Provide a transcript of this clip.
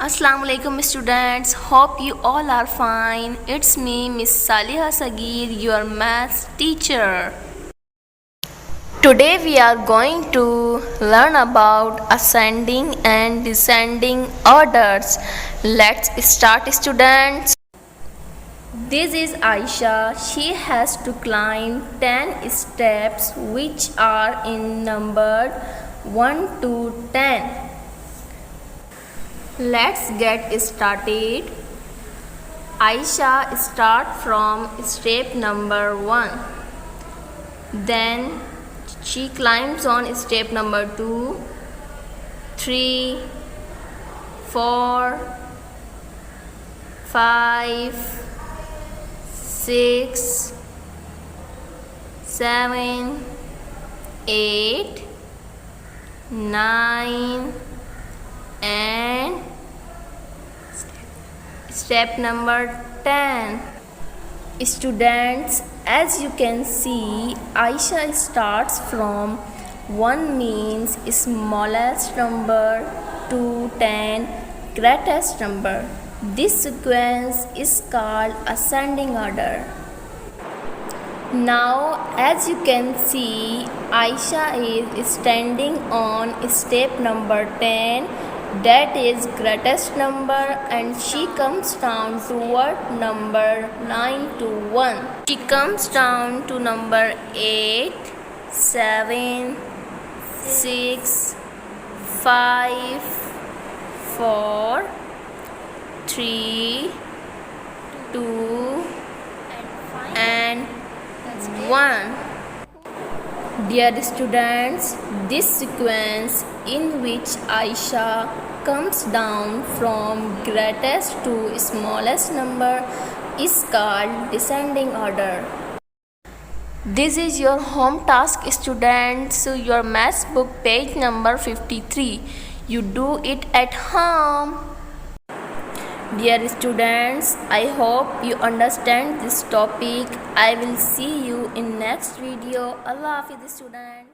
Assalamu alaikum students, hope you all are fine. It's me Miss Saliha Sagheer, your maths teacher. Today we are going to learn about ascending and descending orders. Let's start students. This is Aisha. She has to climb 10 steps which are in number 1 to 10. Let's get started. Aisha start from step number 1. Then she climbs on step number 2, 3, 4, 5, 6, 7, 8, 9 and step number 10. Students, as you can see, Aisha starts from 1 means smallest number to 10 greatest number. This sequence is called ascending order. Now, as you can see, Aisha is standing on step number 10, that is greatest number, and she comes down toward number 9 to 1. She comes down to number 8, 7, 6, 5, 4, 3, 2 and 1. Dear students, this sequence in which Aisha comes down from greatest to smallest number is called descending order. This is your home task, students, your maths book page number 53. You do it at home. Dear students, I hope you understand this topic. I will see you in next video. Allah Hafiz students.